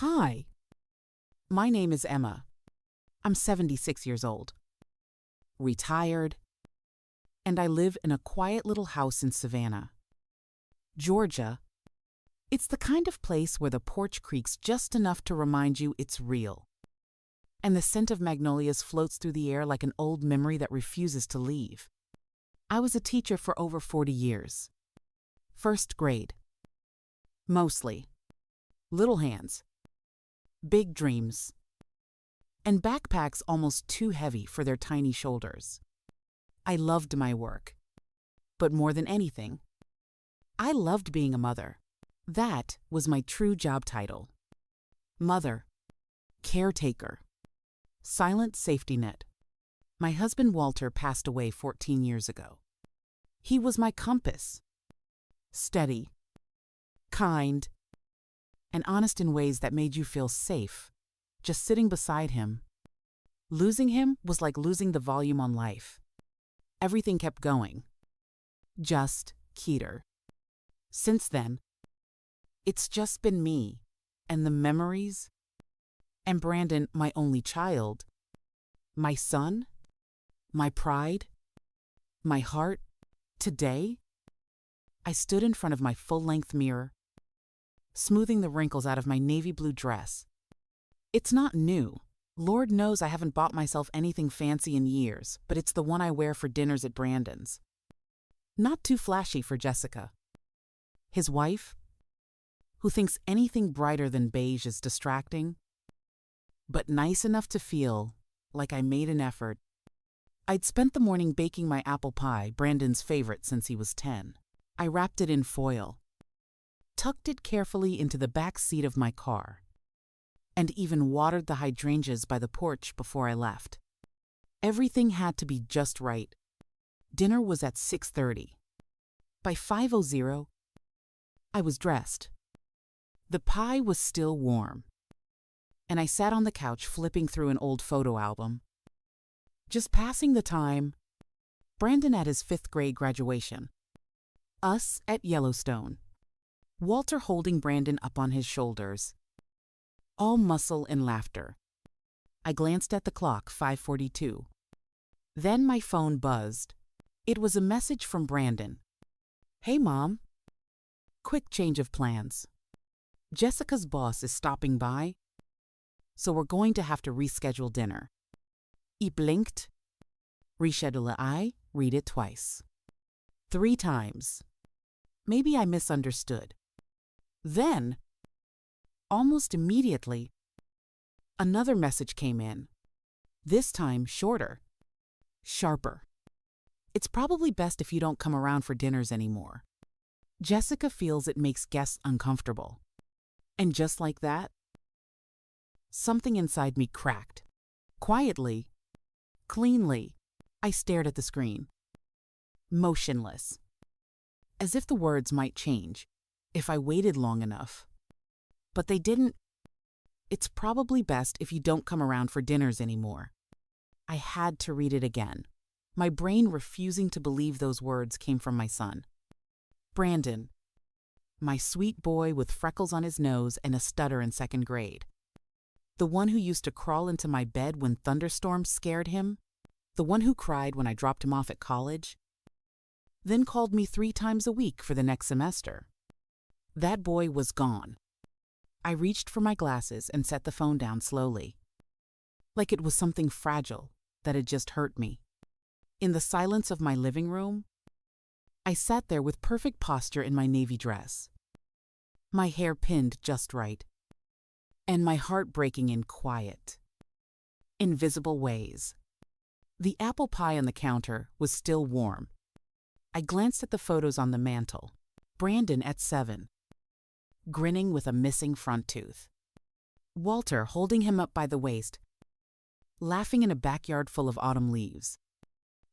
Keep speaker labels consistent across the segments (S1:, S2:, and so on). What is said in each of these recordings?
S1: Hi, my name is Emma. I'm 76 years old, retired, and I live in a quiet little house in Savannah, Georgia. It's the kind of place where the porch creaks just enough to remind you it's real, and the scent of magnolias floats through the air like an old memory that refuses to leave. I was a teacher for over 40 years. First grade. Mostly. Little hands. Big dreams. And backpacks almost too heavy for their tiny shoulders. I loved my work. But more than anything, I loved being a mother. That was my true job title. Mother. Caretaker. Silent safety net. My husband Walter passed away 14 years ago. He was my compass. Steady. Kind. And honest in ways that made you feel safe, just sitting beside him. Losing him was like losing the volume on life. Everything kept going. Just Keeter. Since then, it's just been me, and the memories, and Brandon, my only child, my son, my pride, my heart. Today, I stood in front of my full-length mirror, smoothing the wrinkles out of my navy blue dress. It's not new. Lord knows I haven't bought myself anything fancy in years, but it's the one I wear for dinners at Brandon's. Not too flashy for Jessica, his wife, who thinks anything brighter than beige is distracting, but nice enough to feel like I made an effort. I'd spent the morning baking my apple pie, Brandon's favorite since he was 10. I wrapped it in foil, tucked it carefully into the back seat of my car, and even watered the hydrangeas by the porch before I left. Everything had to be just right. Dinner was at 6:30. By 5:00, I was dressed. The pie was still warm, and I sat on the couch flipping through an old photo album. Just passing the time. Brandon at his 5th grade graduation. Us at Yellowstone. Walter holding Brandon up on his shoulders. All muscle and laughter. I glanced at the clock, 5:42. Then my phone buzzed. It was a message from Brandon. Hey, Mom. Quick change of plans. Jessica's boss is stopping by, so we're going to have to reschedule dinner. He blinked. Reschedule. I read it twice. 3 times. Maybe I misunderstood. Then, almost immediately, another message came in. This time shorter. Sharper. It's probably best if you don't come around for dinners anymore. Jessica feels it makes guests uncomfortable. And just like that, something inside me cracked. Quietly, cleanly, I stared at the screen. Motionless. As if the words might change if I waited long enough. But they didn't. It's probably best if you don't come around for dinners anymore. I had to read it again, my brain refusing to believe those words came from my son. Brandon, my sweet boy with freckles on his nose and a stutter in 2nd grade. The one who used to crawl into my bed when thunderstorms scared him. The one who cried when I dropped him off at college. Then called me 3 times a week for the next semester. That boy was gone. I reached for my glasses and set the phone down slowly. Like it was something fragile that had just hurt me. In the silence of my living room, I sat there with perfect posture in my navy dress. My hair pinned just right. And my heart breaking in quiet, invisible ways. The apple pie on the counter was still warm. I glanced at the photos on the mantel. Brandon at 7, grinning with a missing front tooth. Walter holding him up by the waist, laughing in a backyard full of autumn leaves.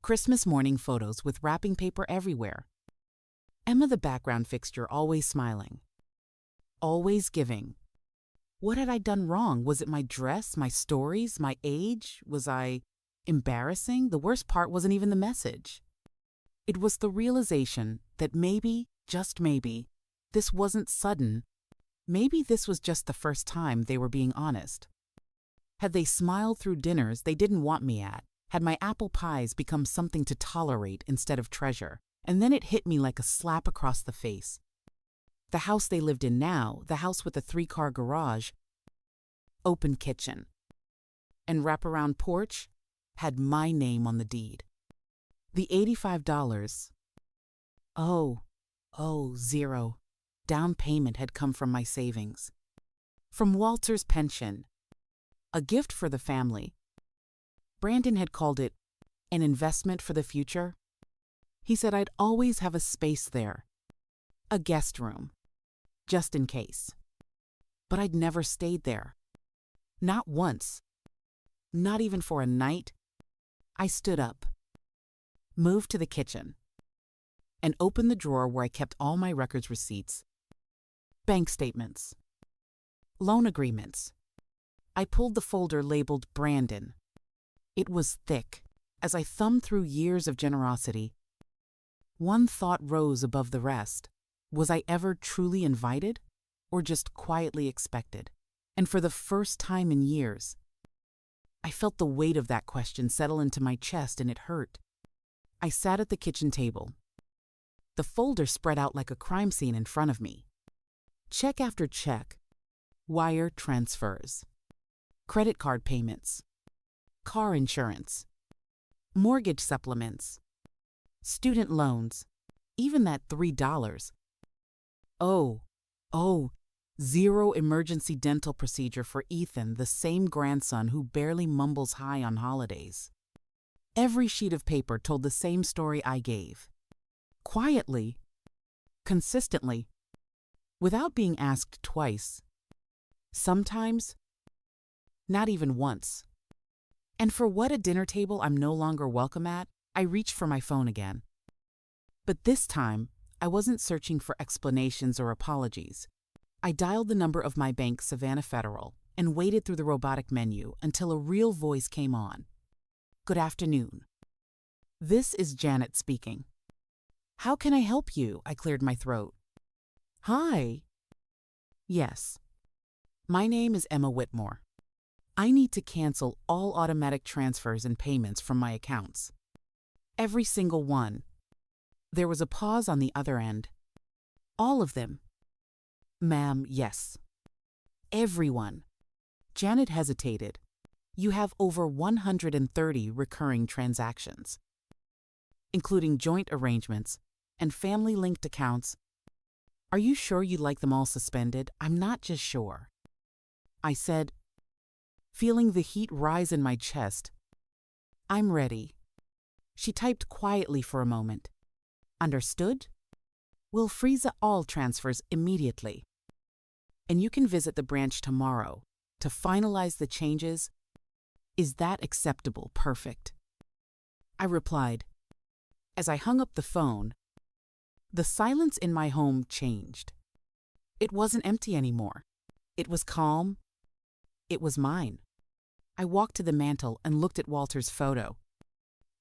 S1: Christmas morning photos with wrapping paper everywhere. Emma the background fixture always smiling. Always giving. What had I done wrong? Was it my dress, my stories, my age? Was I embarrassing? The worst part wasn't even the message. It was the realization that maybe, just maybe, this wasn't sudden, Maybe this was just the first time they were being honest. Had they smiled through dinners they didn't want me at? Had my apple pies become something to tolerate instead of treasure? And then it hit me like a slap across the face. The house they lived in now, the house with the 3-car garage, open kitchen, and wraparound porch, had my name on the deed. The $85, zero, down payment had come from my savings. From Walter's pension, a gift for the family. Brandon had called it an investment for the future. He said I'd always have a space there, a guest room, just in case. But I'd never stayed there. Not once. Not even for a night. I stood up, moved to the kitchen, and opened the drawer where I kept all my records receipts, bank statements, loan agreements. I pulled the folder labeled Brandon. It was thick. As I thumbed through years of generosity, one thought rose above the rest. Was I ever truly invited, or just quietly expected? And for the first time in years, I felt the weight of that question settle into my chest, and it hurt. I sat at the kitchen table. The folder spread out like a crime scene in front of me. Check after check, wire transfers, credit card payments, car insurance, mortgage supplements, student loans, even that $3. Zero emergency dental procedure for Ethan, the same grandson who barely mumbles hi on holidays. Every sheet of paper told the same story I gave. Quietly, consistently, without being asked twice. Sometimes, not even once. And for what a dinner table I'm no longer welcome at, I reached for my phone again. But this time, I wasn't searching for explanations or apologies. I dialed the number of my bank, Savannah Federal, and waited through the robotic menu until a real voice came on. Good afternoon. This is Janet speaking. How can I help you? I cleared my throat. Hi. Yes. My name is Emma Whitmore. I need to cancel all automatic transfers and payments from my accounts. Every single one. There was a pause on the other end. All of them. Ma'am, yes. Everyone. Janet hesitated. You have over 130 recurring transactions, including joint arrangements and family-linked accounts. Are you sure you'd like them all suspended? I'm not just sure. I said, feeling the heat rise in my chest. I'm ready. She typed quietly for a moment. Understood? We'll freeze all transfers immediately. And you can visit the branch tomorrow to finalize the changes. Is that acceptable? Perfect. I replied. As I hung up the phone, the silence in my home changed. It wasn't empty anymore. It was calm. It was mine. I walked to the mantel and looked at Walter's photo.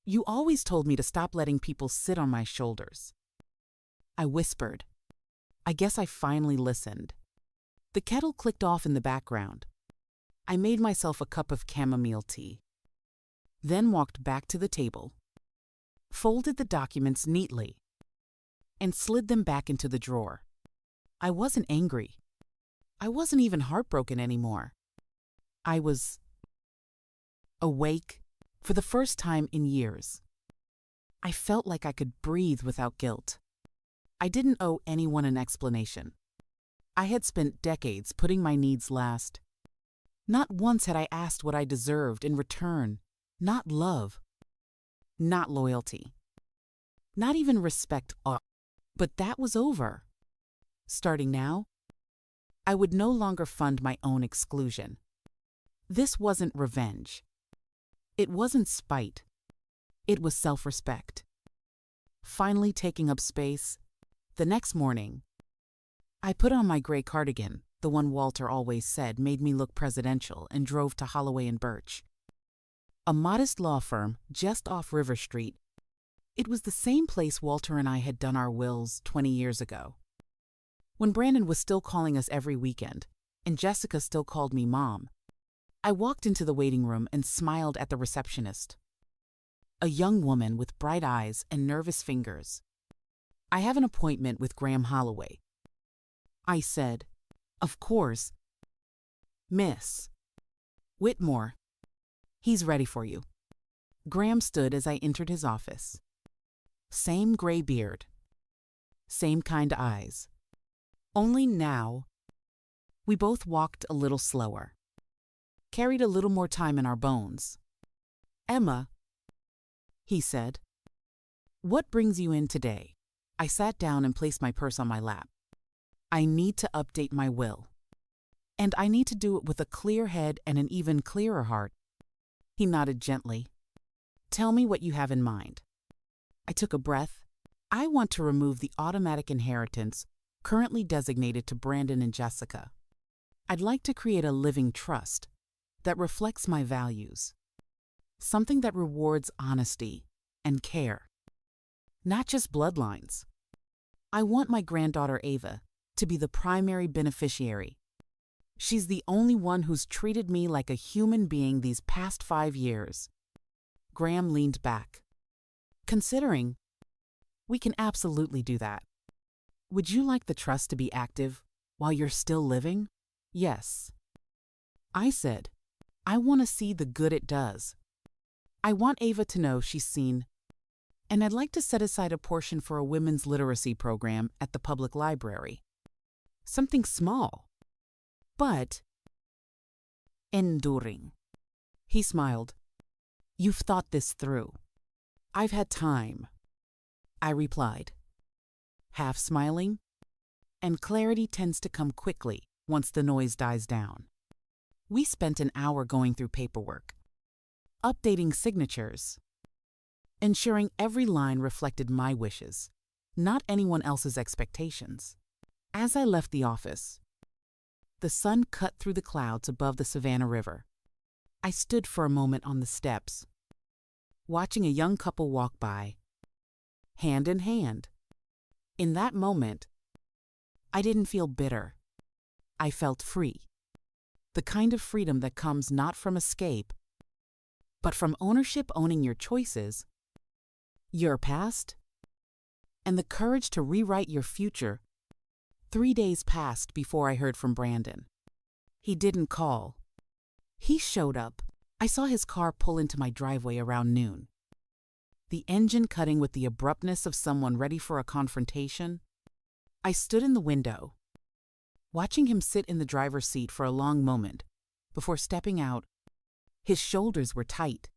S1: You always told me to stop letting people sit on my shoulders. I whispered. I guess I finally listened. The kettle clicked off in the background. I made myself a cup of chamomile tea, then walked back to the table, folded the documents neatly, and slid them back into the drawer. I wasn't angry. I wasn't even heartbroken anymore. I was awake for the first time in years. I felt like I could breathe without guilt. I didn't owe anyone an explanation. I had spent decades putting my needs last. Not once had I asked what I deserved in return. Not love. Not loyalty. Not even respect. But that was over. Starting now, I would no longer fund my own exclusion. This wasn't revenge. It wasn't spite. It was self-respect. Finally taking up space, the next morning, I put on my gray cardigan, the one Walter always said made me look presidential, and drove to Holloway and Birch, a modest law firm just off River Street. It was the same place Walter and I had done our wills 20 years ago. When Brandon was still calling us every weekend, and Jessica still called me Mom, I walked into the waiting room and smiled at the receptionist. A young woman with bright eyes and nervous fingers. "I have an appointment with Graham Holloway." I said, "Of course, Miss Whitmore. He's ready for you." Graham stood as I entered his office. Same gray beard. Same kind eyes. Only now, we both walked a little slower. Carried a little more time in our bones. "Emma," he said, "what brings you in today?" I sat down and placed my purse on my lap. "I need to update my will. And I need to do it with a clear head and an even clearer heart." He nodded gently. "Tell me what you have in mind." I took a breath. "I want to remove the automatic inheritance currently designated to Brandon and Jessica. I'd like to create a living trust that reflects my values. Something that rewards honesty and care. Not just bloodlines. I want my granddaughter Ava to be the primary beneficiary. She's the only one who's treated me like a human being these past 5 years." Graham leaned back. "Considering, we can absolutely do that. Would you like the trust to be active while you're still living?" "Yes." I said, "I want to see the good it does. I want Ava to know she's seen, and I'd like to set aside a portion for a women's literacy program at the public library. Something small, but enduring." He smiled. "You've thought this through." "I've had time," I replied, half smiling, and clarity tends to come quickly once the noise dies down. We spent an hour going through paperwork, updating signatures, ensuring every line reflected my wishes, not anyone else's expectations. As I left the office, the sun cut through the clouds above the Savannah River. I stood for a moment on the steps, watching a young couple walk by, hand in hand. In that moment, I didn't feel bitter. I felt free. The kind of freedom that comes not from escape, but from ownership, owning your choices, your past, and the courage to rewrite your future. 3 days passed before I heard from Brandon. He didn't call. He showed up. I saw his car pull into my driveway around noon. The engine cutting with the abruptness of someone ready for a confrontation. I stood in the window, watching him sit in the driver's seat for a long moment before stepping out. His shoulders were tight,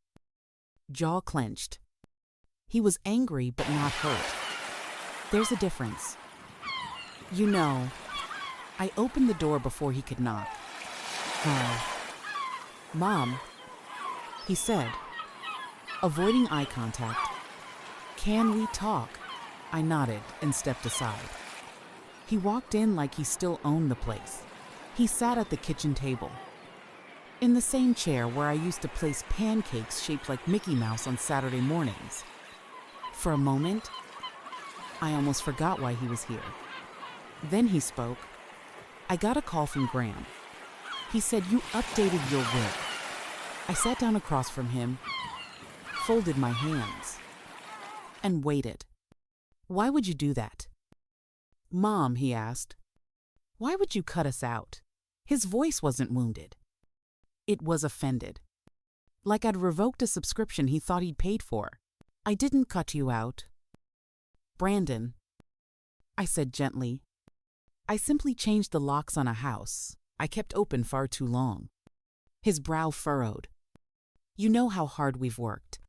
S1: jaw clenched. He was angry but not hurt. There's a difference. "You know," I opened the door before he could knock. "Mom," he said, avoiding eye contact. "Can we talk?" I nodded and stepped aside. He walked in like he still owned the place. He sat at the kitchen table, in the same chair where I used to place pancakes shaped like Mickey Mouse on Saturday mornings. For a moment, I almost forgot why he was here. Then he spoke. "I got a call from Graham. He said you updated your will." I sat down across from him, folded my hands, and waited. "Why would you do that?" "Mom," he asked, "why would you cut us out?" His voice wasn't wounded. It was offended. Like I'd revoked a subscription he thought he'd paid for. "I didn't cut you out, Brandon," I said gently. "I simply changed the locks on a house I kept open far too long." His brow furrowed. "You know how hard we've worked.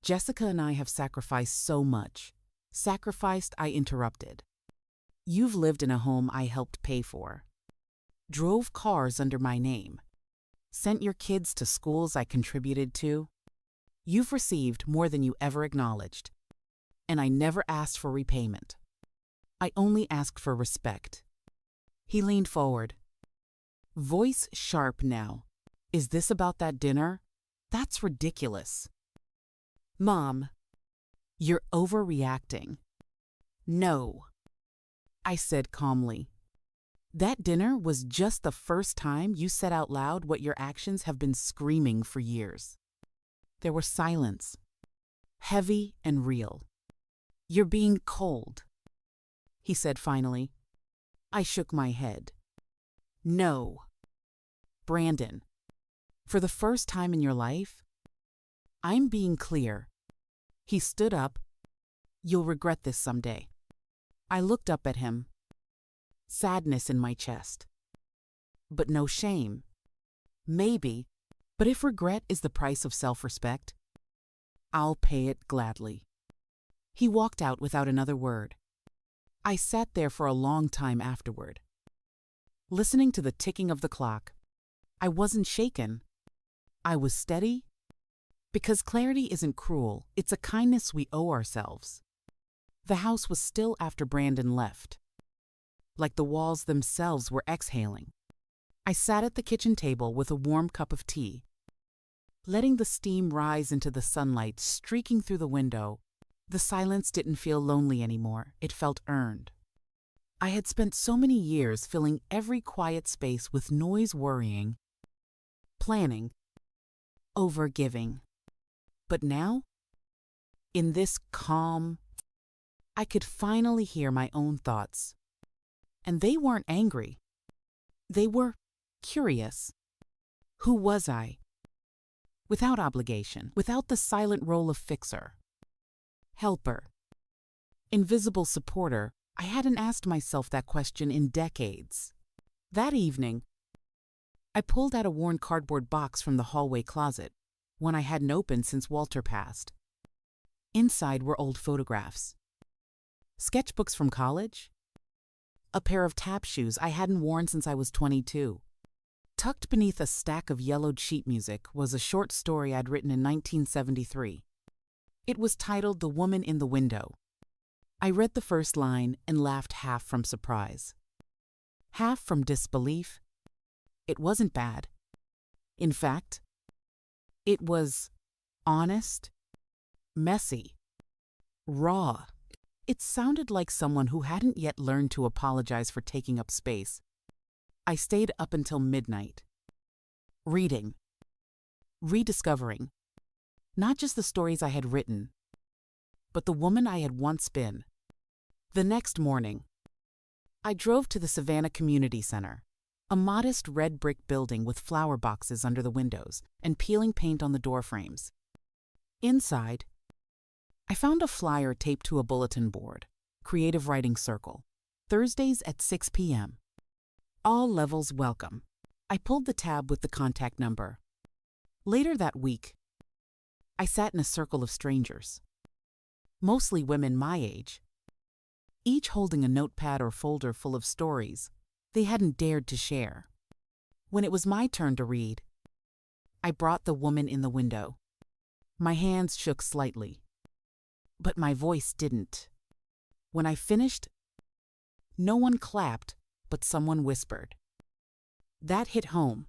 S1: Jessica and I have sacrificed so much." Sacrificed, I interrupted. "You've lived in a home I helped pay for. Drove cars under my name. Sent your kids to schools I contributed to. You've received more than you ever acknowledged. And I never asked for repayment. I only asked for respect." He leaned forward, voice sharp now. "Is this about that dinner? That's ridiculous." "Mom, you're overreacting." "No," I said calmly. That dinner was just the first time you said out loud what your actions have been screaming for years. There was silence, heavy and real. "You're being cold," he said finally. I shook my head. "No. Brandon, for the first time in your life, I'm being clear." He stood up. "You'll regret this someday." I looked up at him, sadness in my chest. But no shame. Maybe, but if regret is the price of self-respect, I'll pay it gladly. He walked out without another word. I sat there for a long time afterward, listening to the ticking of the clock. I wasn't shaken. I was steady. Because clarity isn't cruel, it's a kindness we owe ourselves. The house was still after Brandon left, like the walls themselves were exhaling. I sat at the kitchen table with a warm cup of tea, letting the steam rise into the sunlight streaking through the window. The silence didn't feel lonely anymore. It felt earned. I had spent so many years filling every quiet space with noise, worrying, planning, overgiving. But now, in this calm, I could finally hear my own thoughts. And they weren't angry. They were curious. Who was I? Without obligation, without the silent role of fixer, helper, invisible supporter. I hadn't asked myself that question in decades. That evening, I pulled out a worn cardboard box from the hallway closet, one I hadn't opened since Walter passed. Inside were old photographs, sketchbooks from college, a pair of tap shoes I hadn't worn since I was 22. Tucked beneath a stack of yellowed sheet music was a short story I'd written in 1973. It was titled "The Woman in the Window." I read the first line and laughed, half from surprise, half from disbelief. It wasn't bad. In fact, it was honest, messy, raw. It sounded like someone who hadn't yet learned to apologize for taking up space. I stayed up until midnight, reading, rediscovering, not just the stories I had written, but the woman I had once been. The next morning, I drove to the Savannah Community Center, a modest red brick building with flower boxes under the windows and peeling paint on the door frames. Inside, I found a flyer taped to a bulletin board, Creative Writing Circle, Thursdays at 6 p.m. All levels welcome. I pulled the tab with the contact number. Later that week, I sat in a circle of strangers, mostly women my age, each holding a notepad or folder full of stories they hadn't dared to share. When it was my turn to read, I brought "The Woman in the Window." My hands shook slightly, but my voice didn't. When I finished, no one clapped, but someone whispered. That hit home.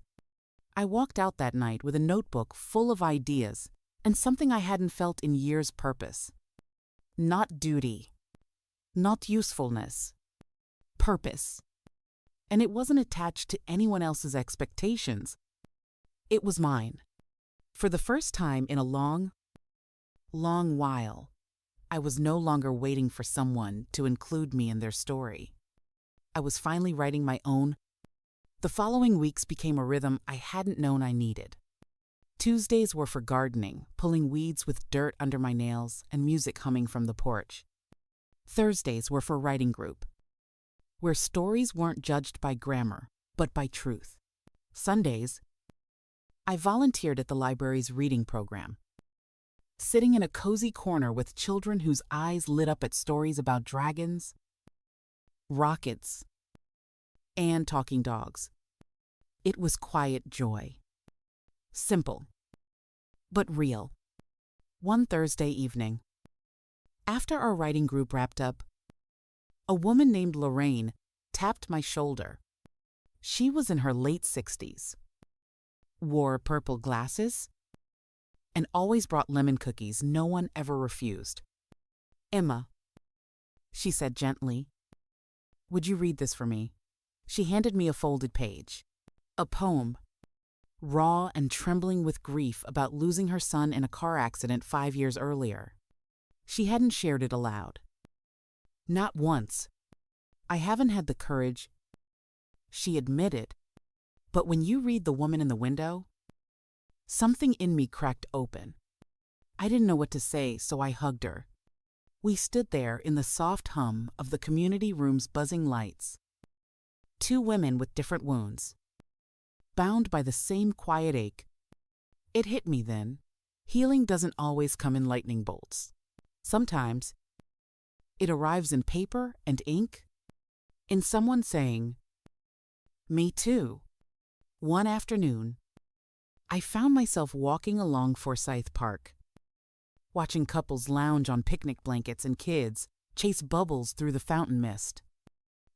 S1: I walked out that night with a notebook full of ideas and something I hadn't felt in years: purpose. Not duty, not usefulness, purpose. And it wasn't attached to anyone else's expectations. It was mine. For the first time in a long, long while, I was no longer waiting for someone to include me in their story. I was finally writing my own. The following weeks became a rhythm I hadn't known I needed. Tuesdays were for gardening, pulling weeds with dirt under my nails and music humming from the porch. Thursdays were for writing group, where stories weren't judged by grammar, but by truth. Sundays, I volunteered at the library's reading program, sitting in a cozy corner with children whose eyes lit up at stories about dragons, rockets, and talking dogs. It was quiet joy. Simple, but real. One Thursday evening, after our writing group wrapped up, a woman named Lorraine tapped my shoulder. She was in her late 60s, wore purple glasses, and always brought lemon cookies no one ever refused. "Emma," she said gently, "would you read this for me?" She handed me a folded page. A poem, raw and trembling with grief about losing her son in a car accident 5 years earlier. She hadn't shared it aloud. Not once. I haven't had the courage, she admitted. But when you read The Woman in the Window, something in me cracked open. I didn't know what to say, so I hugged her. We stood there in the soft hum of the community room's buzzing lights. Two women with different wounds, bound by the same quiet ache. It hit me then. Healing doesn't always come in lightning bolts. Sometimes it arrives in paper and ink, in someone saying, "Me too." One afternoon, I found myself walking along Forsyth Park, watching couples lounge on picnic blankets and kids chase bubbles through the fountain mist.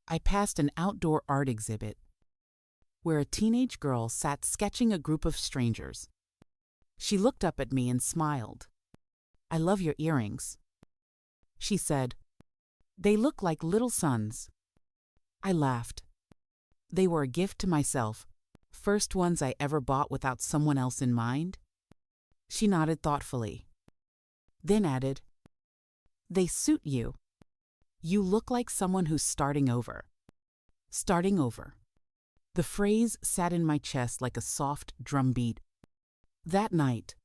S1: I passed an outdoor art exhibit where a teenage girl sat sketching a group of strangers. She looked up at me and smiled. "I love your earrings," she said. "They look like little suns." I laughed. They were a gift to myself, first ones I ever bought without someone else in mind. She nodded thoughtfully, then added, "They suit you. You look like someone who's starting over." Starting over. The phrase sat in my chest like a soft drum beat. That night,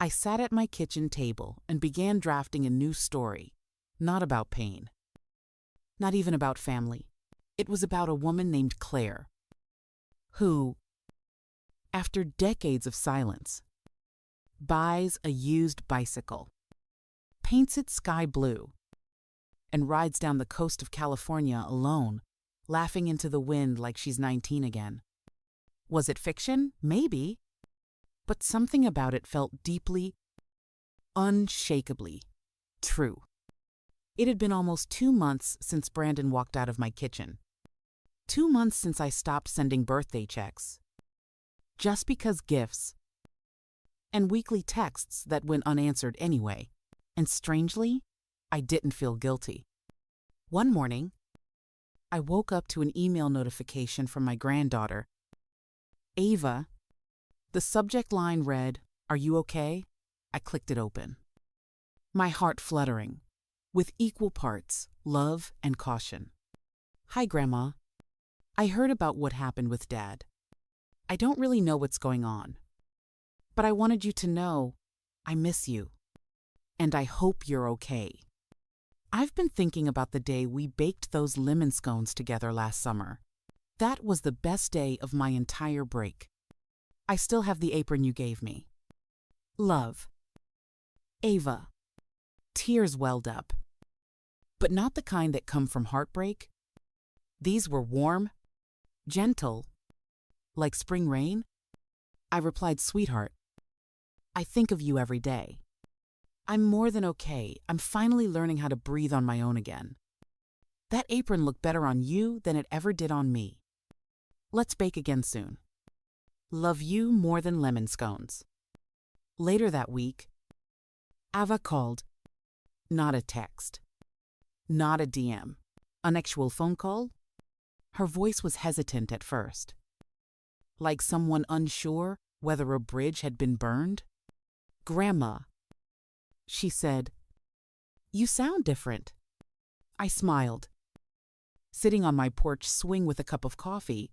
S1: I sat at my kitchen table and began drafting a new story, not about pain, not even about family. It was about a woman named Claire, who, after decades of silence, buys a used bicycle, paints it sky blue, and rides down the coast of California alone, laughing into the wind like she's 19 again. Was it fiction? Maybe. But something about it felt deeply, unshakably true. It had been almost 2 months since Brandon walked out of my kitchen. 2 months since I stopped sending birthday checks. Just because gifts and weekly texts that went unanswered anyway. And strangely, I didn't feel guilty. One morning, I woke up to an email notification from my granddaughter, Ava. The subject line read, "Are you okay?" I clicked it open, my heart fluttering, with equal parts love and caution. "Hi, Grandma. I heard about what happened with Dad. I don't really know what's going on, but I wanted you to know I miss you, and I hope you're okay. I've been thinking about the day we baked those lemon scones together last summer. That was the best day of my entire break. I still have the apron you gave me. Love. Ava." Tears welled up, but not the kind that come from heartbreak. These were warm, gentle, like spring rain. I replied, "Sweetheart, I think of you every day. I'm more than okay. I'm finally learning how to breathe on my own again. That apron looked better on you than it ever did on me. Let's bake again soon. Love you more than lemon scones." Later that week, Ava called. Not a text. Not a DM. An actual phone call? Her voice was hesitant at first, like someone unsure whether a bridge had been burned. "Grandma," she said, "you sound different." I smiled, sitting on my porch swing with a cup of coffee.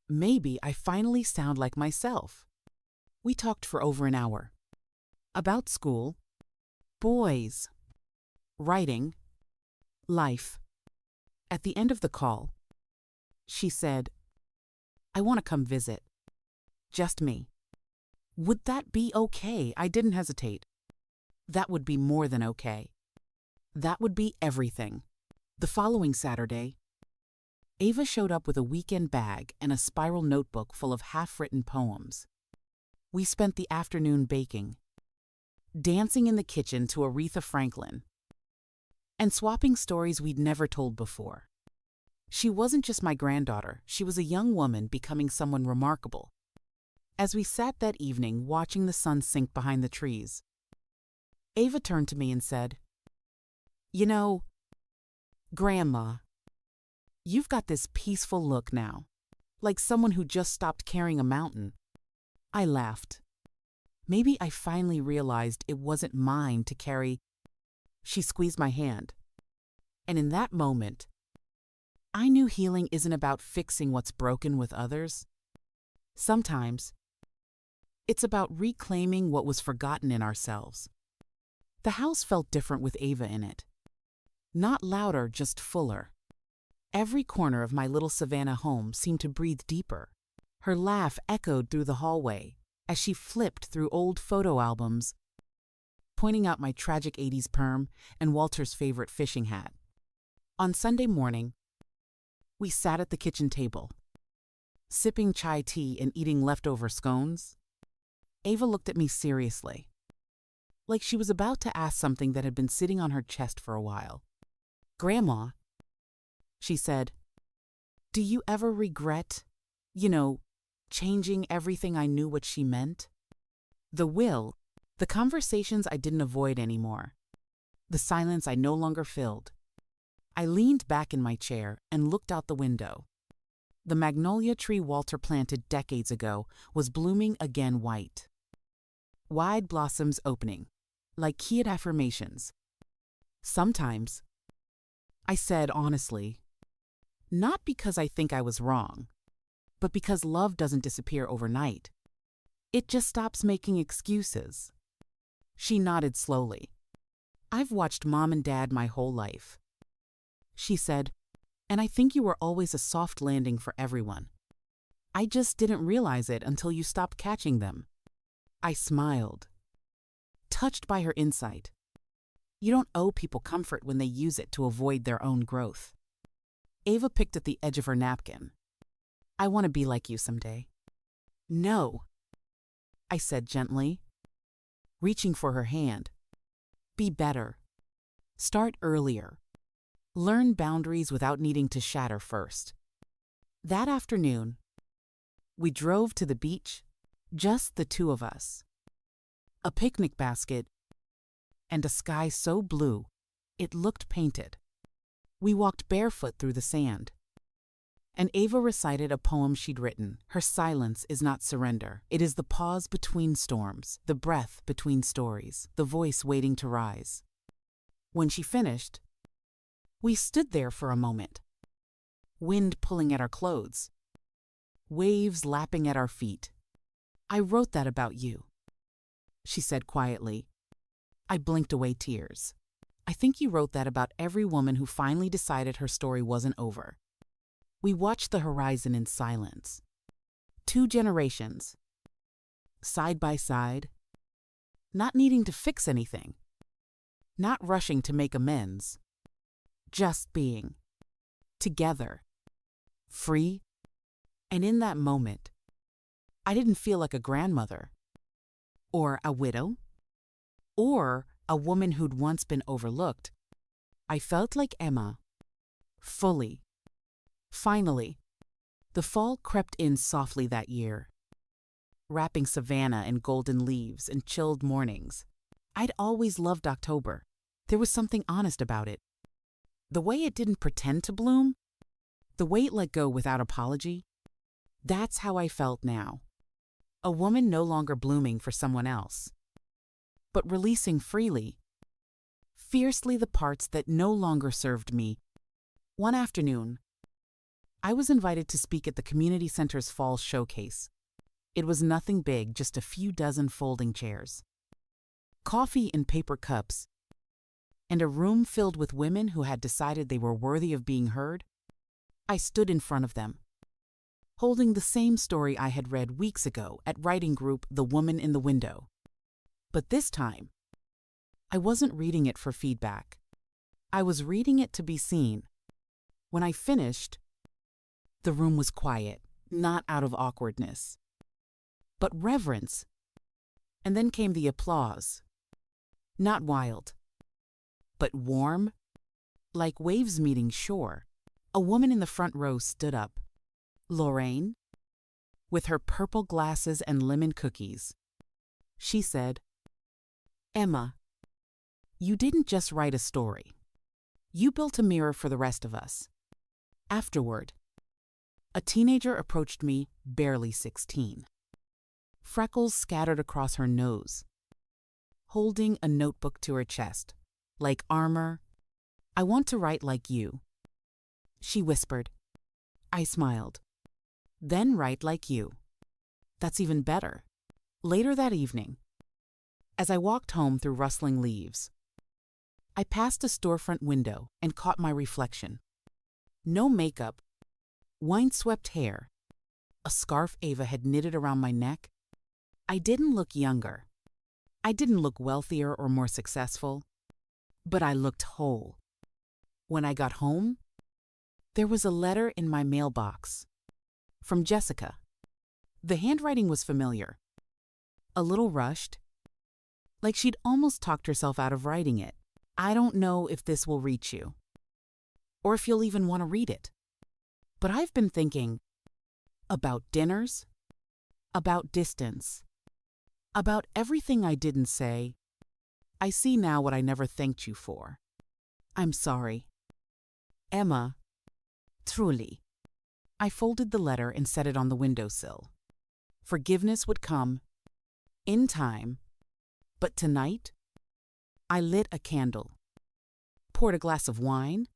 S1: Maybe I finally sound like myself. We talked for over an hour. About school, boys, writing, life. At the end of the call, she said, "I want to come visit. Just me." Would that be okay? I didn't hesitate. That would be more than okay. That would be everything. The following Saturday, Ava showed up with a weekend bag and a spiral notebook full of half-written poems. We spent the afternoon baking, dancing in the kitchen to Aretha Franklin, and swapping stories we'd never told before. She wasn't just my granddaughter, she was a young woman becoming someone remarkable. As we sat that evening watching the sun sink behind the trees, Ava turned to me and said, "You know, Grandma, You've got this peaceful look now, like someone who just stopped carrying a mountain. I laughed. Maybe I finally realized it wasn't mine to carry. She squeezed my hand. And in that moment, I knew healing isn't about fixing what's broken with others. Sometimes, it's about reclaiming what was forgotten in ourselves. The house felt different with Ava in it. Not louder, just fuller. Every corner of my little Savannah home seemed to breathe deeper. Her laugh echoed through the hallway as she flipped through old photo albums, pointing out my tragic '80s perm and Walter's favorite fishing hat. On Sunday morning, we sat at the kitchen table, sipping chai tea and eating leftover scones. Ava looked at me seriously, like she was about to ask something that had been sitting on her chest for a while. "Grandma," she said, "do you ever regret, changing everything I knew what she meant? The will, the conversations I didn't avoid anymore, the silence I no longer filled." I leaned back in my chair and looked out the window. The magnolia tree Walter planted decades ago was blooming again white. Wide blossoms opening, like keyed affirmations. Sometimes, I said honestly, not because I think I was wrong, but because love doesn't disappear overnight. It just stops making excuses. She nodded slowly. "I've watched Mom and Dad my whole life," she said, "and I think you were always a soft landing for everyone. I just didn't realize it until you stopped catching them." I smiled, touched by her insight. You don't owe people comfort when they use it to avoid their own growth. Ava picked at the edge of her napkin. "I want to be like you someday." "No," I said gently, reaching for her hand. "Be better. Start earlier. Learn boundaries without needing to shatter first." That afternoon, we drove to the beach, just the two of us. A picnic basket and a sky so blue, it looked painted. We walked barefoot through the sand, and Ava recited a poem she'd written. Her silence is not surrender. It is the pause between storms, the breath between stories, the voice waiting to rise. When she finished, we stood there for a moment, wind pulling at our clothes, waves lapping at our feet. "I wrote that about you," she said quietly. I blinked away tears. "I think you wrote that about every woman who finally decided her story wasn't over." We watched the horizon in silence. 2 generations, side by side, not needing to fix anything, not rushing to make amends, just being together, free. And in that moment, I didn't feel like a grandmother, or a widow, or a woman who'd once been overlooked. I felt like Emma, fully. Finally, the fall crept in softly that year, wrapping Savannah in golden leaves and chilled mornings. I'd always loved October. There was something honest about it. The way it didn't pretend to bloom, the way it let go without apology, that's how I felt now. A woman no longer blooming for someone else, but releasing freely, fiercely the parts that no longer served me. One afternoon, I was invited to speak at the community center's fall showcase. It was nothing big, just a few dozen folding chairs, coffee in paper cups, and a room filled with women who had decided they were worthy of being heard. I stood in front of them, holding the same story I had read weeks ago at writing group The Woman in the Window. But this time, I wasn't reading it for feedback. I was reading it to be seen. When I finished, the room was quiet, not out of awkwardness, but reverence. And then came the applause. Not wild, but warm, like waves meeting shore. A woman in the front row stood up. Lorraine, with her purple glasses and lemon cookies. She said, "Emma, you didn't just write a story. You built a mirror for the rest of us. Afterward, a teenager approached me, barely 16. Freckles scattered across her nose, holding a notebook to her chest. Like armor, I want to write like you, she whispered. I smiled. Then write like you. That's even better. Later that evening, as I walked home through rustling leaves, I passed a storefront window and caught my reflection. No makeup, windswept hair, a scarf Ava had knitted around my neck. I didn't look younger. I didn't look wealthier or more successful, but I looked whole. When I got home, there was a letter in my mailbox from Jessica. The handwriting was familiar, a little rushed, like she'd almost talked herself out of writing it. I don't know if this will reach you, or if you'll even want to read it, but I've been thinking about dinners, about distance, about everything I didn't say. I see now what I never thanked you for. I'm sorry. Emma, truly. I folded the letter and set it on the windowsill. Forgiveness would come, in time, but tonight, I lit a candle, poured a glass of wine,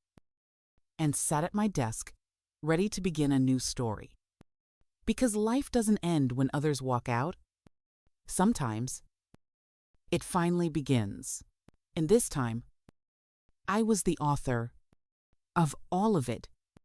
S1: and sat at my desk, ready to begin a new story. Because life doesn't end when others walk out. Sometimes, it finally begins. And this time, I was the author of all of it.